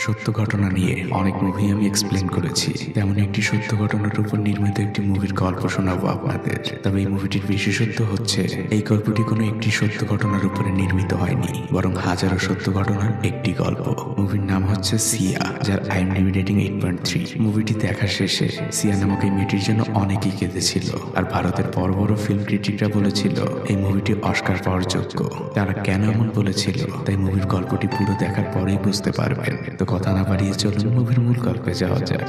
সত্য ঘটনা নিয়ে অনেক মুভি আমি এক্সপ্লেন করেছি, তেমন একটি সত্য ঘটনার উপর নির্মিত একটি মুভির গল্প শোনাবো আপনাদের। তবে এই মুভিটির বিশেষত্ব হচ্ছে এই গল্পটি কোনো একটি সত্য ঘটনার উপরে নির্মিত হয়নি, বরং হাজারো সত্য ঘটনার একটি গল্প। মুভির নাম হচ্ছে সিয়া, যার IMDb রেটিং 8.3। মুভিটি দেখার শেষে সিয়া নামক এই মেয়েটির জন্য অনেকেই কেঁদেছিল, আর ভারতের বড় বড় ফিল্ম ক্রিটিকরা বলেছিল এই মুভিটি অস্কার পাওয়ার যোগ্য। তারা কেন এমন বলেছিল তাই মুভির গল্পটি পুরো দেখার পরেই বুঝতে পারবেন। তো কথা না বাড়িয়ে চলুন মুভির মূল গল্পে যাওয়া যাক।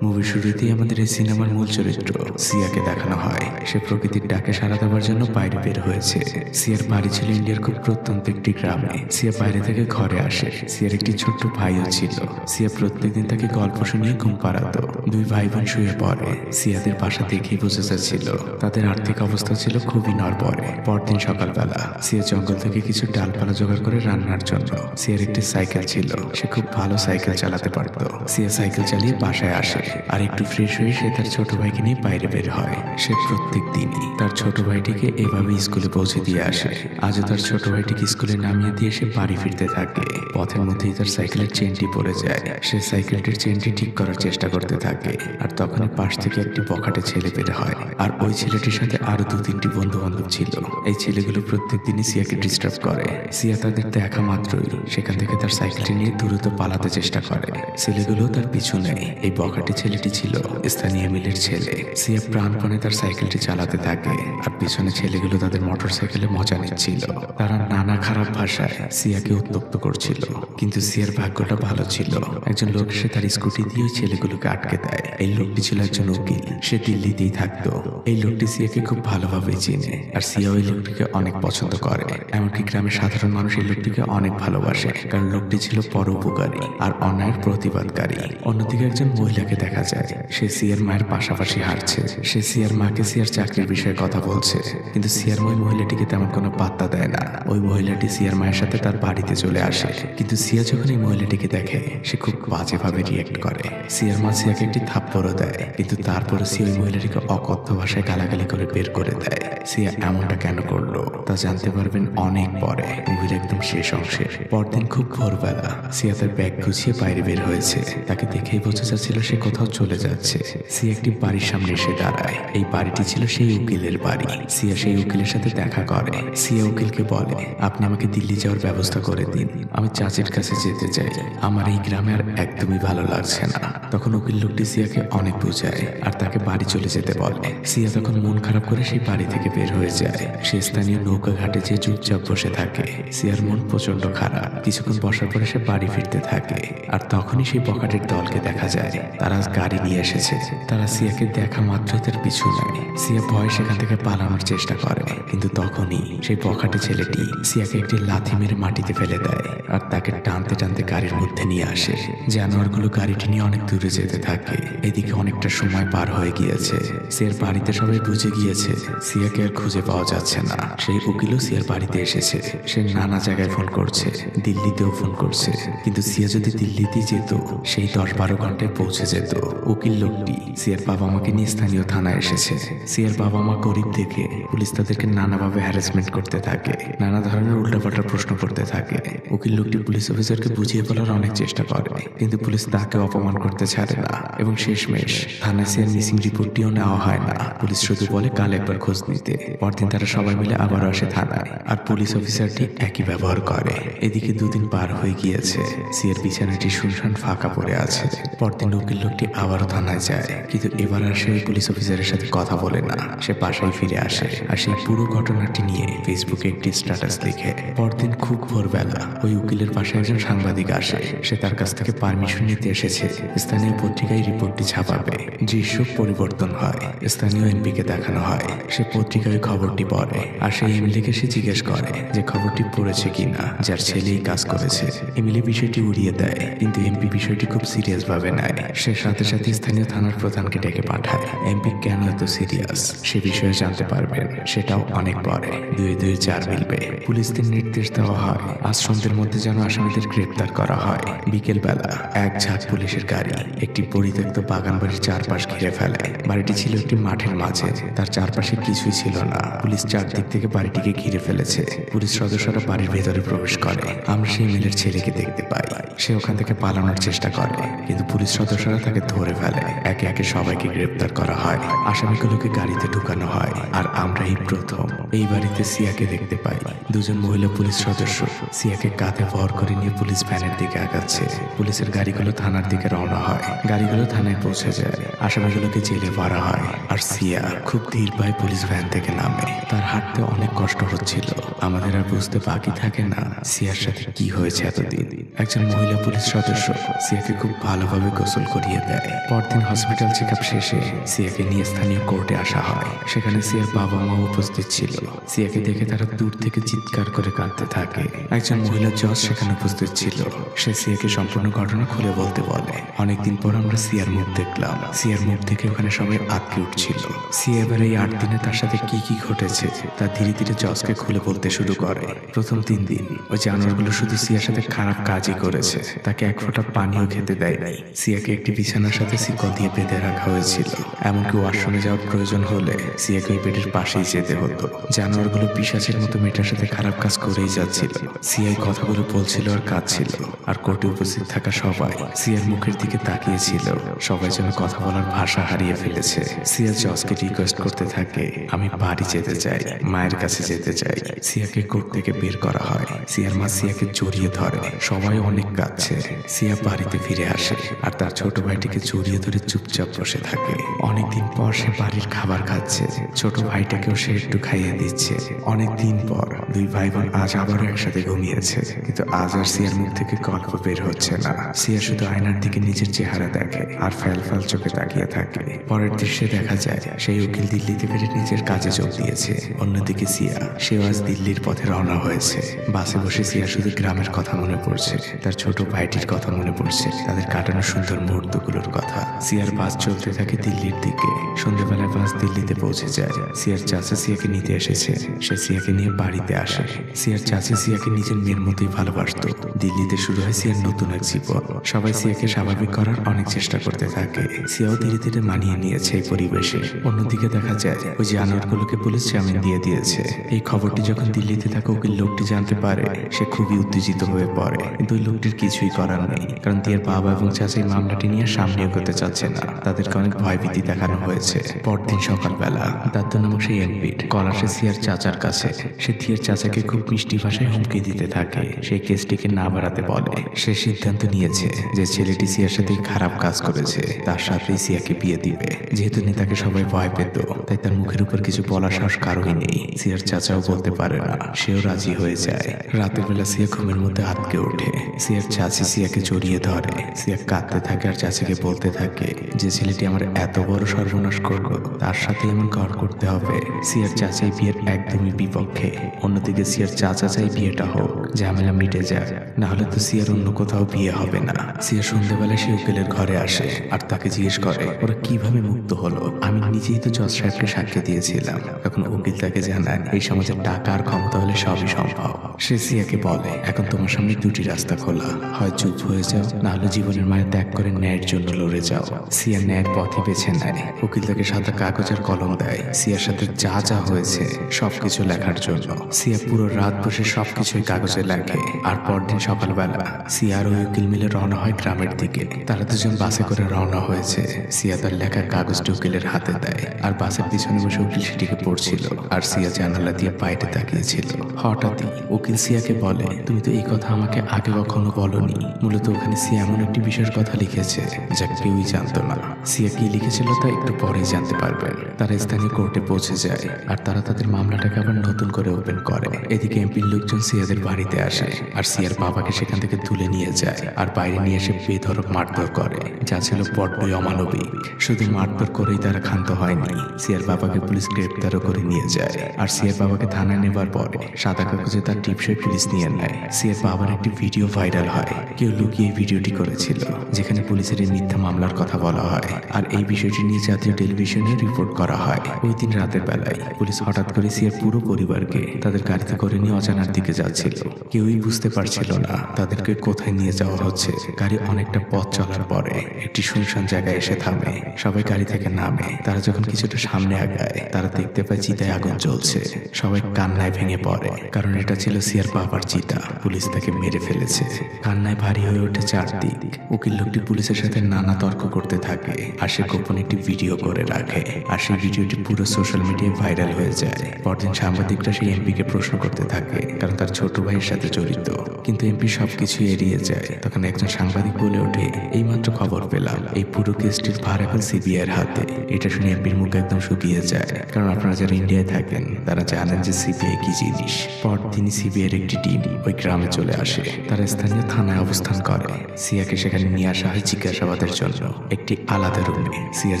মুভির শুরুতেই আমাদের এই সিনেমার মূল চরিত্র সিয়াকে দেখানো হয়। সে প্রকৃতির ডাকে সাড়া দেওয়ার জন্য বাইরে বের হয়েছে। সিয়ার বাড়ি ছিল ইন্ডিয়ার খুব প্রত্যন্ত একটি গ্রামে। সিয়া বাইরে থেকে ঘরে আসে। সিয়ার একটি ছোট্ট ভাইও ছিল। সিয়া প্রত্যেকদিন তাকে গল্প শুনিয়ে ঘুম পাড়াতো। দুই ভাই বোন শুয়ে পড়ে। সিয়াদের বাসা দেখেই বোঝা যাচ্ছিল তাদের আর্থিক অবস্থা ছিল খুবই নড়বড়ে। পরদিন সকালবেলা সিয়া জঙ্গল থেকে কিছু ডালপালা জোগাড় করে রান্নার জন্য। সিয়ার একটি সাইকেল ছিল। সে খুব ভালো সাইকেল চালাতে পারত। সিয়া সাইকেল চালিয়ে বাসায় আসে, আর একটু ফ্রেশ হয়ে সে তার ছোট ভাইকে নিয়ে বাইরে বের হয়। সে প্রত্যেক দিনই তার ছোট ভাইটিকে এভাবে স্কুলে পৌঁছে দিয়ে আসে। আজও তার ছোট ভাইটিকে স্কুলে নামিয়ে দিয়ে সে বাড়ি ফিরতে থাকে। পথের মধ্যেই তার সাইকেলের চেনটি পড়ে যায়। সে সাইকেলটির চেনটি ঠিক করার চেষ্টা করতে থাকে, আর তখনই পাশ থেকে একটি বখাটে ছেলে বের হয়। আর ওই ছেলেটির সাথে আরো 2-3টি বন্ধু বান্ধব ছিল। এই ছেলেগুলো প্রত্যেক দিনই সিয়াকে ডিস্টার্ব করে। সিয়া তাদের দেখা মাত্রই সেখান থেকে তার সাইকেলটি নিয়ে দ্রুত পালাতে চেষ্টা করে। ছেলেগুলো তার পিছু নেয়। এই বখাটে ছেলেটি ছিল স্থানীয় মিলের ছেলে। সিয়া প্রাণপণে তার সাইকেলটি চালাতে থাকে, আর পিছনে ছেলেগুলো তাদের মোটর সাইকেলে মজা নিচ্ছিল। তারা নানা খারাপ ভাষায় সিয়াকে উত্তক্ত করছিল, কিন্তু সিয়ার ভাগ্যটা ভালো ছিল। একজন লোক এসে তার স্কুটি দিয়ে ওই ছেলেগুলোকে আটকে দেয়। এই লোকটি ছিল একজন উকিল। সে দিল্লিতেই থাকতো। এই লোকটি সিয়াকে খুব ভালোভাবে চিনে, আর সিয়া ওই লোকটিকে অনেক পছন্দ করে। এমনকি গ্রামের সাধারণ মানুষ এই লোকটিকে অনেক ভালোবাসে, কারণ লোকটি ছিল পরোপকারী আর অন্যায়ের প্রতিবাদকারী। অন্যদিকে একজন মহিলাকে দেখা যায়। সে সিয়ার মায়ের পাশাপাশি হাঁটছে। সে সিয়ার মাকে সিয়ার চাকরির বিষয়ে কথা বলছে, কিন্তু সিয়ার ওই মহিলাটিকে তেমন কোনো পাত্তা দেয় না। ওই মহিলাটি সিয়ার মায়ের সাথে তার বাড়িতে চলে আসে, কিন্তু সিয়া যখন এই মহিলাটিকে দেখে সে খুব বাজেভাবে রিয়েক্ট করে। সিয়ার মা সিয়াকে একটি থাপ্পড়ও দেয়, কিন্তু তারপরে সিয়া ওই মহিলাটিকে অকথ্য ভাষায় গালাগালি করে বের করে দেয়। সিয়া এমনটা কেন করলো তা জানতে পারবেন অনেক পরে, মুভির একদম শেষ অংশে। পরদিন খুব ভোরবেলা সিয়া তার ব্যাগ গুছিয়ে বাইরে বের হয়েছে। তাকে দেখেই বোঝা যাচ্ছিল সে কোথাও চলে যাচ্ছে। সিয়া একটি বাড়ির সামনে এসে দাঁড়ায়। এই বাড়িটি ছিল সেই উকিলের বাড়ি। সিয়া সেই উকিলের সাথে দেখা করে। সিয়া উকিলকে বলে, আপনি আমাকে দিল্লি যাওয়ার ব্যবস্থা করে দিন, আমি চাচির কাছে যেতে চাই, আমার এই গ্রামে আর একদমই ভালো লাগছে না। তখন উকিল লোকটি সিয়াকে অনেক বোঝায় আর তাকে বাড়ি চলে যেতে বলে। সিয়া তখন মন খারাপ করে সেই বাড়ি থেকে বের হয়ে যায়। সে স্থানীয় নৌকা ঘাটে যে চুপচাপ বসে থাকে। সিয়ার মন প্রচন্ড খারাপ। কিছুক্ষণ বসার পরে সে বাড়ি ফিরতে থাকে, আর তখনই সেই বখাটের দলকে দেখা যায়। তারা গাড়ি নিয়ে এসেছে। তারা সিয়াকে দেখা মাত্রই তার পিছু নেয়। সিয়া ভয় সেখান থেকে পালানোর চেষ্টা করে, কিন্তু তখনই সেই বখাটে ছেলেটি সিয়াকে একটি লাথি মেরে মাটিতে ফেলে দেয়, আর তাকে টানতে টানতে গাড়ির মধ্যে নিয়ে আসে। জানোয়ারগুলো গাড়িটি নিয়ে অনেক দূরে যেতে থাকে। এদিকে অনেকটা সময় পার হয়ে গিয়েছে। সিয়ার বাড়িতে সবাই বুঝে গিয়েছে সিয়াকে আর খুঁজে পাওয়া যাচ্ছে না। সেই উকিলও সিয়ার বাড়িতে এসেছে। সে নানা জায়গায় ফোন করছে, দিল্লিতেও ফোন করছে, কিন্তু সিয়া যদি দিল্লিতেই যেত সেই 10-12 ঘন্টায় পৌঁছে যেত। উকিল লোকটি সিয়ার বাবা মাকে নিয়ে স্থানীয় থানায় এসেছে। সিয়ার বাবা মা গরিব দেখে পুলিশ তাদেরকে নানাভাবে হ্যারাসমেন্ট করতে থাকে, নানা ধরনের উল্টাপাল্টা প্রশ্ন করতে থাকে। উকিল লোকটি পুলিশ অফিসারকে বুঝিয়ে বলার অনেক চেষ্টা করে, কিন্তু পুলিশ তাকে অপমান করতে ছাড়ে না। এবং শেষমেশ থানায় সিয়ার মিসিং রিপোর্টটিও নেওয়া হয় না। পুলিশ শুধু বলে কাল একবার খোঁজ নিতে। পরদিন তারা সবাই মিলে আবারও আসে থানায়, আর পুলিশ অফিসারটি একই ব্যবহার করে। এদিকে 2 দিন পার হয়ে গিয়েছে। সিয়ার বিছানাটি শুনশান ফাঁকা পড়ে আছে। পরদিন উকিল লোকটি আবারও থানায় যায়, কিন্তু এবার আর সে পুলিশ অফিসারের সাথে কথা বলে না। সে বাসায় ফিরে আসে, আর সেই পুরো ঘটনাটি নিয়ে ফেসবুকে একটি স্ট্যাটাস লিখে। পরদিন খুব ভোরবেলা ওই উকিলের পাশে একজন সাংবাদিক আসে। সে তার কাছ থেকে পারমিশন নিতে এসেছে স্থানীয় পত্রিকায় রিপোর্টটি ছাপাবে। যেসব পরিবর্তন হয় স্থানীয় এমপিকে দেখানো হয়। সে পত্রিকায় খবরটি পড়ে, আর সেই এমএলএকে সে জিজ্ঞেস করে যে খবরটি পড়েছে কিনা, যার ছেলে এই কাজ করেছে। এমএলএ বিষয়টি উড়িয়ে দেয়, কিন্তু এমপি বিষয়টি খুব সিরিয়াস ভাবে নেয়। সে 7 সাথে সাথে স্থানীয় থানার প্রধানকে ডেকে পাঠায়। এমপি কেন এত সিরিয়াস সে বিষয়ে জানতে পারবেন, সেটাও অনেক পরে। 2-2-4 মিলবে। পুলিশদের নির্দেশ দেওয়া হয় আজ সন্ধ্যের মধ্যে যেন আসামিদের গ্রেপ্তার করা হয়। বিকেল বেলা এক ঝাঁক পুলিশের গাড়ি একটি পরিত্যক্ত বাগান বাড়ির চারপাশ ঘিরে ফেলে। বাড়িটি ছিল একটি মাঠের মাঝে, তার চারপাশে কিছুই ছিল না। পুলিশ চারদিক থেকে বাড়িটিকে ঘিরে ফেলেছে। পুলিশ সদস্যরা বাড়ির ভেতরে প্রবেশ করে। আমরা সেই মিলের ছেলেকে দেখতে পাই। সে ওখান থেকে পালানোর চেষ্টা করে, কিন্তু পুলিশ সদস্যরা তাকে ধরে ফেলে। একে একে সবাইকে গ্রেপ্তার করা হয়। আসামিগুলোকে গাড়িতে ঢুকানো হয়। আর আমরা এই প্রথম এই বাড়িতে সিয়াকে দেখতে পাই। দুজন মহিলা পুলিশ সদস্য সিয়াকে কাঁধে ভর করে নিয়ে পুলিশ ভ্যানের দিকে আগাচ্ছে। পুলিশের গাড়িগুলো থানার দিকে রওনা হয়। গাড়িগুলো থানায় পৌঁছে যায়। আসামিগুলোকে জেলে ভরা হয়। আর সিয়া খুব ধীর পায়ে পুলিশ ভ্যান থেকে নামে। তার হাঁটতে অনেক কষ্ট হচ্ছিল। আমাদের আর বুঝতে বাকি থাকে না সিয়ার সাথে কি হয়েছে এতদিন। একজন মহিলা পুলিশ সদস্য সিয়াকে খুব ভালোভাবে গোসল করিয়ে দেয়। পরদিন হসপিটাল চেক আপ শেষে সিয়াকে নিয়ে স্থানীয় কোর্টে আসা হয়। সেখানে সিয়ার বাবা মা উপস্থিত ছিল। সিয়াকে দেখে তারা দূর থেকে চিৎকার করে কাঁদতে থাকে। একজন মহিলা জজ সেখানে উপস্থিত ছিল। সে সিয়াকে সম্পূর্ণ ঘটনা খুলে বলতে বলে। অনেকদিন পর আমরা সিয়ার মুখ দেখলাম। সিয়ার মুখ দেখে ওখানে সবাই আটকে উঠছিল। সিয়া এবার এই 8 দিনে তার সাথে কি কি ঘটেছে তা ধীরে ধীরে জজকে খুলে বলতে শুরু করে। প্রথম 3 দিন ওই জানোয়ারগুলো শুধু সিয়ার সাথে খারাপ কাজই করেছে। তাকে এক ফোঁটা পানিও খেতে দেয় নাই। সিয়াকে একটি বিছানার সাথে শিকল দিয়ে বেঁধে রাখা হয়েছিল। এমনকি ওয়াশরুমে যাওয়ার প্রয়োজন হলে সিয়াকে ওই বেডের পাশেই যেতে হতো। জানোয়ারগুলো পিশাচের মতো মেয়েটার সাথে খারাপ কাজ করেই যাচ্ছিল। সিয়াই কথাগুলো বলছিল আর কাঁদছিল। আর কোর্টে উপস্থিত থাকা সবাই সিয়ার মুখের দিকে তাকিয়েছিল। সবাই যেন কথা বলার ভাষা হারিয়ে ফেলেছে। সিয়া জজকে রিকোয়েস্ট করতে থাকে, আমি বাড়ি যেতে চাই, মায়ের কাছে যেতে চাই। সিয়াকে কোর্ট থেকে বের করা হয়। সিয়ার মা সিয়াকে জড়িয়ে ধরে। সবাই অনেক কাঁদছে। সিয়া বাড়িতে ফিরে আসে আর তার ছোট ভাইটিকে জড়িয়ে ধরে চুপচাপ বসে থাকে। অনেকদিন পর সে বাড়ির খাবার খাচ্ছে। ছোট ভাইটাকেও সে একটু খাইয়ে দিচ্ছে। অনেকদিন পর 2 ভাই বোন আজ আবারও একসাথে ঘুমিয়েছে। কিন্তু আজ আর সিয়ার মুখ থেকে গল্প বের হচ্ছে না। সিয়া শুধু আয়নার দিকে নিজের চেহারা দেখে আর ফ্যাল ফ্যাল চোখে তাকিয়ে থাকে। পরের দৃশ্যে দেখা যায় সেই উকিল দিল্লিতে ফিরে নিজের কাজে যোগ দিয়েছে। অন্যদিকে সিয়া সেও আজ দিল্লির পথে রওনা হয়েছে। বাসে বসে সিয়া শুধু গ্রামের কথা মনে পড়ছে, তার ছোট ভাইটির কথা মনে পড়ছে, তাদের কাটানো সুন্দর মুহূর্তগুলোর কথা। সিয়ার বাস চলতে থাকে দিল্লির দিকে। সন্ধ্যেবেলায় বাস দিল্লিতে পৌঁছে যায়। সিয়ার চাচা সিয়াকে নিতে এসেছে। সে সিয়াকে নিয়ে বাড়িতে আসে। সিয়ার চাচি সিয়াকে নিজের মেয়ের মতোই ভালোবাসত। দিল্লিতে শুরু হয় সিয়ার নতুন এক জীবন। সবাই সিয়াকে স্বাভাবিক করার অনেক চেষ্টা করতে থাকে। সিয়াও ধীরে ধীরে মানিয়ে নিয়েছে এই পরিবেশে। অন্যদিকে দেখা যায় ওই জানোয়ারগুলোকে পুলিশ জামিন দিয়ে দিয়েছে। এই খবরটি যখন দিল্লিতে থাকা উকিল লোকটি জানতে পারে সে খুবই উত্তেজিত হয়ে পড়ে। কিন্তু ওই লোকটির কিছুই করার নেই, কারণ দিয়ার বাবা এবং চাচা এই মামলাটি নিয়ে সামনে এগোতে চাচ্ছে না। তাদেরকে অনেক ভয়ভীতি দেখানো হয়েছে। পরদিন সকালবেলা দাত্ত নামক সেই এমপি কল আসে সিয়ার চাচার কাছে। সে দিয়ার চাচাকে খুব মিষ্টি ভাষায় হুমকি দিতে থাকে। সেই কেসটিকে না বাড়াতে বলে। সে সিদ্ধান্ত নিয়েছে যে ছেলেটি সিয়ার সাথে খারাপ কাজ করেছে তার সাথেই সিয়াকে বিয়ে দিবে। যেহেতু নেতাকে সবাই ভয় পেত, তাই তার মুখের উপর কিছু বলার সাহস কারোই নেই। সিয়ার চাচাও বলতে পারে না। সেও রাজি হয়ে যায়। রাতের বেলা সিয়া ঘুমের মধ্যে আটকে ওঠে। সিয়ার চাচি সিয়াকে জড়িয়ে ধরে। সিয়া কাঁদতে থাকে আর চাচিকে বলতে থাকে যে ছেলেটি আমার এত বড় সর্বনাশ করলো, তার সাথে এমন ঘর করতে হবে। সিয়ার চাচা এই বিয়ের একদমই বিপক্ষে। অন্যদিকে সিয়ার চাচা চাই বিয়েটা হোক, ঝামেলা মিটে যায়, না হলে তো সিয়ার অন্য কোথাও বিয়ে হবে না। সিয়া সন্ধ্যাবেলায় সে উকিলের ঘরে আসে আর তাকে জিজ্ঞেস করে ওরা কিভাবে মুক্ত হলো। আমি নিজেই তো জজ সাহেবকে সাক্ষী দিয়েছিলাম। তখন উকিল তাকে জানায় এই সমাজে টাকা আর ক্ষমতা হলে সবই সম্ভব। সে সিয়াকে বলে এখন তোমার সামনে 2টি রাস্তা খোলা, হয় চুপ হয়ে যাও, না হলে জীবনের মায়া ত্যাগ করে ন্যায়ের জন্য লড়ে যাও। সিয়া ন্যায়ের পথে বেছে নেয়। উকিল তাকে সাদা কাগজ আর কলম দেয় সিয়ার সাথে যা যা হয়েছে সবকিছু লেখার জন্য। সিয়া পুরো রাত বসে সবকিছুই কাগজে লেখে। আর পরদিন সকালবেলা সিয়া আর ওই উকিল মিলে রওনা হয় গ্রামের দিকে। তারা দুজন বাসে করে রওনা হয়েছে। সিয়া তার লেখা কাগজটি উকিলের হাতে দেয় আর বাসের পিছনে বসে উকিল সেটিকে পড়ছিল আর সিয়া জানালা দিয়ে বাইরে তাকিয়েছিল। হঠাৎই উকিল সিয়াকে বলে তুমি তো এই কথা আমাকে আগে কখনো বলনি। মূলত ওখানে সিয়া এমন একটি বিষয়ের কথা লিখেছে যা কেউই জানতো না। সিয়া কি লিখেছিল তা একটু পরেই জানতে পারবেন। তারা স্থানীয় কোর্টে পৌঁছে যায় আর তারা তাদের মামলাটাকে আবার নতুন করে ওপেন করে। এদিকে এমপির লোকজন সিয়াদের বাড়িতে আসে আর সিয়ার বাবাকে সেখান থেকে তুলে নিয়ে যায় আর বাইরে নিয়ে এসে বেধড়ক মারধর করে, যা ছিল বড্ডই অমানবিক। শুধু মারধর করেই তারা ক্ষান্ত হয়নি, সিয়ার বাবাকে পুলিশ গ্রেপ্তারও করে নিয়ে যায়। আর সিয়ার বাবাকে থানায় নেবার পরে সাদা কাগজে তার টিপসই পুলিশ নিয়ে নেয়। সিয়ার বাবার একটি ভিডিও ভাইরাল হয়। কেউ লুকিয়ে ভিডিওটি করেছিল যেখানে পুলিশের এই মিথ্যা মামলার কথা বলা হয় আর এই বিষয়টি নিয়ে জাতীয় টেলিভিশনে রিপোর্ট করা হয়। ওই দিন রাতের বেলায় পুলিশ হঠাৎ করে সিয়ার পুরো পরিবারকে তাদের গাড়িতে করে নিয়ে অজানার দিকে যাচ্ছিল। কেউই বুঝতে পারছিল না তাদেরকে কোথায় নিয়ে যাওয়া হচ্ছে। গাড়ি অনেকটা পথ চলার পরে একটি শুনশান জায়গায় এসে থামে। সবাই গাড়ি থেকে নামে। তারা যখন কিছুটা সামনে আগায় তারা দেখতে পায় চিতায় আগুন জ্বলছে। সবাই কান্নায় ভেঙে পড়ে, কারণ এটা ছিল সিয়ার বাবার চিতা। পুলিশ তাকে মেরে ফেলেছে। কান্নায় ভারী হয়ে ওঠে চারদিক। উকিল লোকটি পুলিশের সাথে নানা তর্ক করতে থাকে আর সে গোপন একটি ভিডিও করে রাখে। আর সেই ভিডিওটি পুরো সোশ্যাল মিডিয়ায় ভাইরাল হয়ে যায়। পরদিন সাংবাদিকরা সেই এমপিকে প্রশ্ন করতে থাকে, কারণ তার ছোট ভাইয়ের সাথে জড়িত। কিন্তু এমপি সবকিছু এড়িয়ে যায়। তখন একজন সাংবাদিক বলে ওঠে, এইমাত্র খবর পেলাম এই পুরো কেসটির ভার এখন সিবিআইয়ের হাতে। এটা শুনে এমপির মুখ একদম শুকিয়ে যায়, কারণ আপনারা যারা ইন্ডিয়ায় থাকেন তারা জানেন যে সিবিআই কি জিনিস। পরদিনই সিবিআইয়ের একটি টিম ওই গ্রামে চলে আসে। তারা স্থানীয় থানায় অবস্থান করে। সিয়াকে সেখানে নিয়ে আসা হয় জিজ্ঞাসাবাদের জন্য একটি আলাদা রুমে। সিয়ার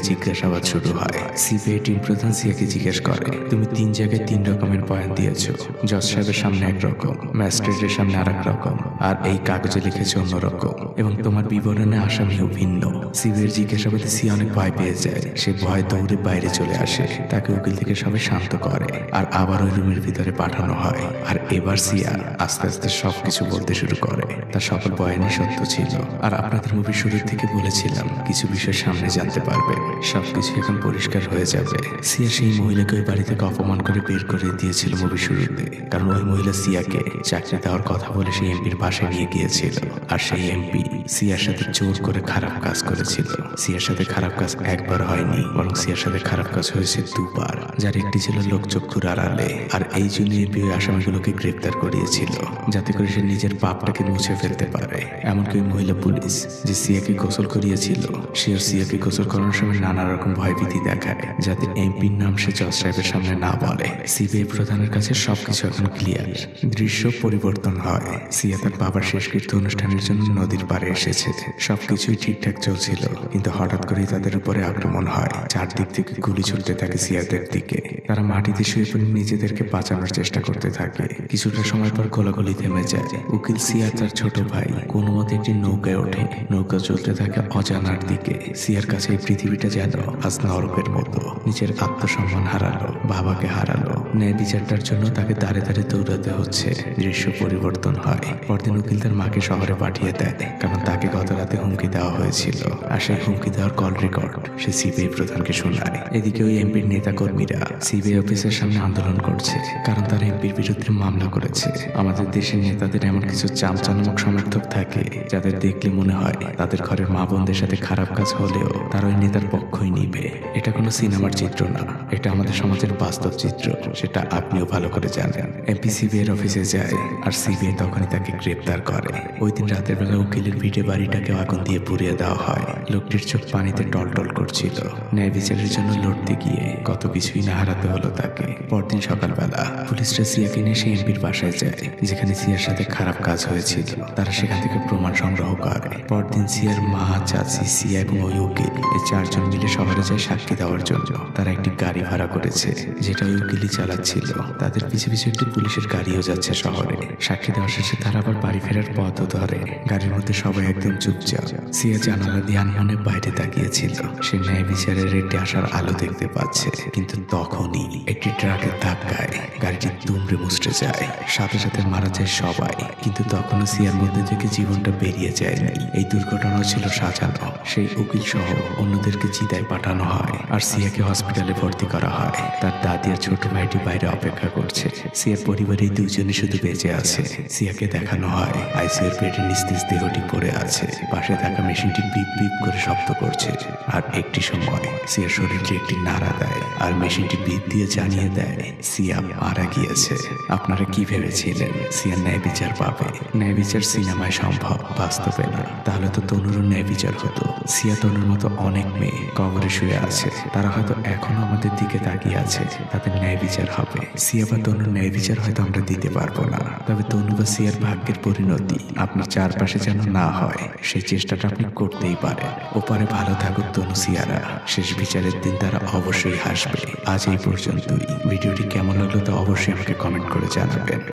জিজ্ঞাসাবাদ শুরু হয়। সিবিআই টিম প্রধান সিয়াকে জিজ্ঞেস করে, তুমি 3 জায়গায় 3 রকমের বয়ান দিয়েছো। জজ সাহেবের সামনে একরকম, ম্যাজিস্ট্রেটের সামনে আর এক রকম, আর এই কাগজে লিখেছে অন্যরকম, এবং তোমার বিবরণে আসামিও ভিন্ন। সিবিআইয়ের জিজ্ঞাসাবাদে সিয়া অনেক ভয় পেয়ে যায়। সে ভয় দৌড়ে বাইরে চলে আসে। তাকে উকিল থেকে সবাই শান্ত করে আর আবার ওই রুমের ভিতরে পাঠানো হয়। আর এবার সিয়া আস্তে আস্তে সবকিছু বলতে শুরু করে। তার সকল বয়ানই সত্য ছিল। আর আপনাদের মুভির শুরুর থেকে বলেছিলাম কিছু বিষয় সামনে জানতে পারবে, সবকিছু এখন পরিষ্কার হয়ে যাবে। সিয়া সেই মহিলাকে ওই বাড়ি থেকে অপমান করে বের করে দিয়েছিল মুভির শুরুতে, কারণ ওই মহিলা সিয়াকে চাকরি দেওয়ার কথা বলে সেই এমপির বাসায় নিয়ে গিয়েছিল। আর সেই এমপি সিয়ার সাথে জোর করে খারাপ কাজ করেছিল। সিয়ার সাথে খারাপ কাজ একবার হয়নি, বরং সিয়ার সাথে খারাপ কাজ হয়েছে 2 বার, যার একটি ছিল লোকচক্ষুর আড়ালে। আর এই জন্য এমপি ওই আসামিগুলোকে গ্রেপ্তার করিয়েছিল, যাতে করে সে নিজের পাপটাকে মুছে ফেলতে পারে। এমনকি ওই মহিলা পুলিশ যে সিয়াকে গোসল করিয়েছিল, সেও সিয়াকে গোসল করানোর সময় নানা রকম ভয়ভীতি দেখায়, যাতে এমপির নাম সে জজ সাহেবের সামনে না বলে। সিবিআই প্রধানের কাছে সবকিছু এখন ক্লিয়ার। দৃশ্য পরিবর্তন হয়। সিয়া তার বাবার শেষকৃত্য অনুষ্ঠানের জন্য নদীর পাড়ে এসেছে। সবকিছুই ঠিকঠাক চলছিল, কিন্তু হঠাৎ করেই তাদের উপরে আক্রমণ হয়। চারদিক থেকে গুলি ছুটতে থাকে সিয়াদের দিকে। তারা মাটিতে শুয়ে পড়ে নিজেদেরকে বাঁচানোর চেষ্টা করতে থাকে। কিছুটা সময় পর গোলাগুলি থেমে যায়। উকিল সিয়া তার ছোট ভাই কোনো মতে একটি নৌকায় ওঠে। নৌকা চলতে থাকে অজানার দিকে। সিয়ার কাছে এই পৃথিবীটা যেন আজ নরকের মতো। নিজের আত্মসম্মান হারালো, বাবাকে হারালো, ন্যায় বিচারটার জন্য তাকে দাঁড়ে দাঁড়ে দৌড়াতে হচ্ছে। দৃশ্য পরিবর্তন হয়। পরদিন উকিল তার মাকে শহরে পাঠিয়ে দেয়, কারণ তাকে গত রাতে হুমকি দেওয়া হয়েছিল। আর সেই হুমকি দেওয়ার কল রেকর্ড সে সিবিআই প্রধানকে শোনায়। এদিকে ওই এমপির নেতা কর্মীরা সিবিআই অফিসের সামনে আন্দোলন করছে, কারণ তারা এমপির বিরুদ্ধে মামলা করেছে। আমাদের দেশের নেতাদের এমন কিছু চামচানামক সমর্থক থাকে যাদের দেখলে মনে হয় তাদের ঘরের মা বোনদের সাথে খারাপ কাজ হলেও তারা ওই নেতার পক্ষই নিবে। এটা কোনো সিনেমার চিত্র না, এটা আমাদের সমাজের বাস্তব চিত্র, সেটা আপনিও ভালো করে জানেন। এমপি সিবিআই অফিসে যায় আর সিবিআই তখনই তাকে গ্রেপ্তার করে। ওই দিন রাতের বেলা উকিলের ভিটে বাড়িটাকে আগুন দিয়ে পুড়িয়ে দেওয়া হয়। লোকটির চোখ পানিতে টলটল করছিল। ন্যায় বিচারের জন্য লড়তে গিয়ে কত কিছুই না হারাতে হলো তাকে। পরদিন সকালবেলা পুলিশরা সিয়াকে নিয়ে সেই এমপির বাসায় যায়, যেখানে সিয়ার সাথে খারাপ কাজ হয়েছিল। তারা সেখান থেকে প্রমাণ সংগ্রহ করে। পরদিন সিয়ার মা, চাচি, সিয়া এবং ওই উকিল এই 4 জন মিলে শহরে যায় সাক্ষী দেওয়ার জন্য। তারা একটি গাড়ি ভাড়া করেছে, যেটা ওই উকিলই চালাচ্ছিল। তাদের পিছু পিছু একটি পুলিশের গাড়িও যাচ্ছে শহরে। সাক্ষী দেওয়া শেষে তারা আবার বাড়ি ফেরার পথও ধরে। গাড়ির মধ্যে সবাই একদম চুপচাপ। সিয়া জানালা দিয়ে আনমনে বাইরে তাকিয়েছিল। সে ন্যায় বিচারের একটি আশার আলো দেখতে পাচ্ছে। কিন্তু তখনই একটি ট্রাকের ধাক্কায় গাড়িটি দুমড়ে মুচড়ে যায়। সাথে সাথে মারা যায় সবাই। কিন্তু তখনও সিয়ার মধ্যে থেকে জীবনটা বেরিয়ে যায়নি। এই দুর্ঘটনাও ছিল সাজানো। সেই উকিল সহ অন্যদেরকে চিতায় পাঠানো হয় আর সিয়াকে হসপিটালে ভর্তি করা হয়। তার দাদি আর ছোট ভাইটি বাইরে অপেক্ষা করছে। সিয়ার পরিবারের 2 জনই শুধু বেঁচে আছে। সিয়াকে দেখানো হয় আইসিইউর বেডে নিস্তেজ দেহটি পড়ে আছে। পাশে থাকা মেশিনটি বিপ বিপ করে শব্দ করছে। আর একটি সময় সিয়ার শরীরটি একটি নাড়া দেয় আর মেশিনটি বিপ দিয়ে জানিয়ে দেয় সিয়া মারা গিয়েছে। আপনারা কি ভেবেছিলেন সিয়া ন্যায় বিচার পাবে? ন্যায় বিচার সিনেমায় সম্ভব, বাস্তবে না। তাহলে তো তনুরও ন্যায় বিচার হতো। সিয়া তনুর মতো অনেক মেয়ে কবরে শুয়ে আছে। তারা হয়তো এখনো আমাদের দিকে তাকিয়ে আছে। তাদের ন্যায় বিচার হবে। সিয়া বা তনুর ন্যায় বিচার হয়তো আমরা দিতে পারবো না, তবে তনু বা সিয়ার ভাগ্যের পরিণতি আপনার চারপাশে যেন না হয়, সেই চেষ্টাটা আপনি করতেই পারেন। ওপারে ভালো থাকুক তনু সিয়ারা। শেষ বিচারের দিন তারা অবশ্যই হাসবে। আজ এই পর্যন্তই। ভিডিওটি কেমন লাগলো তা অবশ্যই আমাকে কমেন্ট করে জানাবেন।